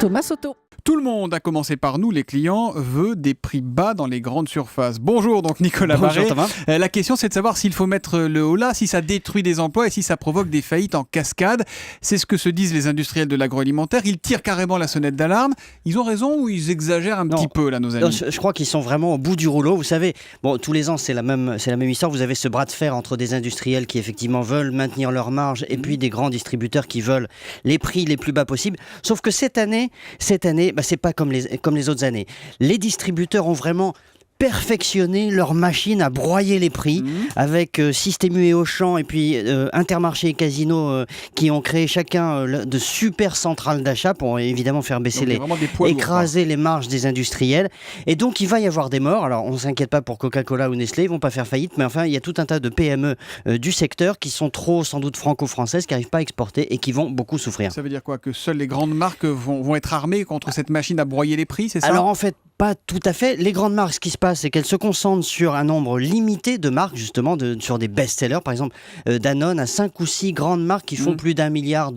Thomas Soto. Tout le monde, à commencer par nous, les clients, veut des prix bas dans les grandes surfaces. Bonjour donc Nicolas Barré. Thomas. La question c'est de savoir s'il faut mettre le haut là, si ça détruit des emplois et si ça provoque des faillites en cascade. C'est ce que se disent les industriels de l'agroalimentaire. Ils tirent carrément la sonnette d'alarme. Ils ont raison ou ils exagèrent un petit peu là, nos amis? Non, je crois qu'ils sont vraiment au bout du rouleau. Vous savez, bon, tous les ans c'est la même histoire. Vous avez ce bras de fer entre des industriels qui effectivement veulent maintenir leur marge et puis des grands distributeurs qui veulent les prix les plus bas possibles. Sauf que cette année, c'est pas comme les autres années. Les distributeurs ont vraiment perfectionner leur machine à broyer les prix avec Système U et Auchan et puis Intermarché et Casino qui ont créé chacun de super centrales d'achat pour évidemment faire baisser écraser les marges des industriels. Et donc il va y avoir des morts. Alors on ne s'inquiète pas pour Coca-Cola ou Nestlé, ils vont pas faire faillite, mais enfin il y a tout un tas de PME du secteur qui sont trop sans doute franco-françaises, qui n'arrivent pas à exporter et qui vont beaucoup souffrir. Ça veut dire quoi? Que seules les grandes marques vont être armées contre cette machine à broyer les prix, c'est ça? Alors en fait, pas tout à fait. Les grandes marques, ce qui se passe, c'est qu'elles se concentrent sur un nombre limité de marques, justement, sur des best-sellers. Par exemple, Danone a 5 ou 6 grandes marques qui font plus d'1 milliard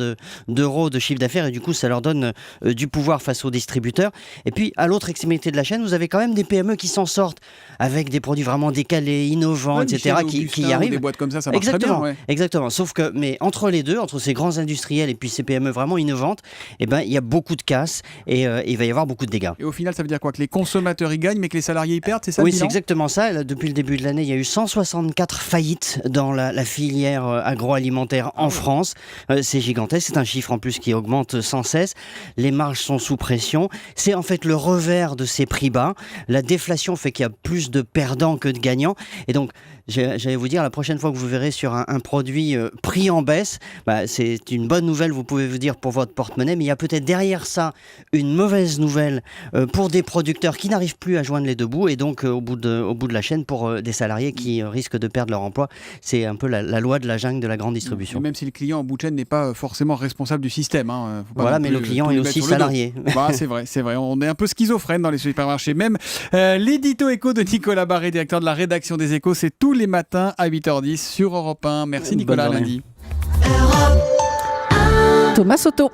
d'euros de chiffre d'affaires et du coup, ça leur donne du pouvoir face aux distributeurs. Et puis, à l'autre extrémité de la chaîne, vous avez quand même des PME qui s'en sortent avec des produits vraiment décalés, innovants, etc., qui y arrivent. Des boîtes comme ça marche très bien. Ouais. Exactement. Sauf que, mais entre les deux, entre ces grands industriels et puis ces PME vraiment innovantes, eh ben, il y a beaucoup de casse et il va y avoir beaucoup de dégâts. Et au final, ça veut dire quoi? Que les consommateurs y gagnent, mais que les salariés y perdent, c'est ça? Oui, c'est exactement ça. Là, depuis le début de l'année, il y a eu 164 faillites dans la filière agroalimentaire en France. C'est gigantesque. C'est un chiffre en plus qui augmente sans cesse. Les marges sont sous pression. C'est en fait le revers de ces prix bas. La déflation fait qu'il y a plus de perdants que de gagnants. Et donc, j'allais vous dire, la prochaine fois que vous verrez sur un produit prix en baisse, c'est une bonne nouvelle, vous pouvez vous dire, pour votre porte-monnaie, mais il y a peut-être derrière ça une mauvaise nouvelle pour des producteurs qui n'arrivent plus à joindre les deux bouts et donc au bout de la chaîne pour des salariés qui risquent de perdre leur emploi. C'est un peu la loi de la jungle de la grande distribution. Et même si le client en bout de chaîne n'est pas forcément responsable du système. Voilà, mais le client est aussi salarié. C'est vrai. On est un peu schizophrène dans les supermarchés. Même l'édito éco de Nicolas Barré, directeur de la rédaction des Échos, c'est tous les matins à 8h10 sur Europe 1. Merci Nicolas, lundi. Thomas Soto.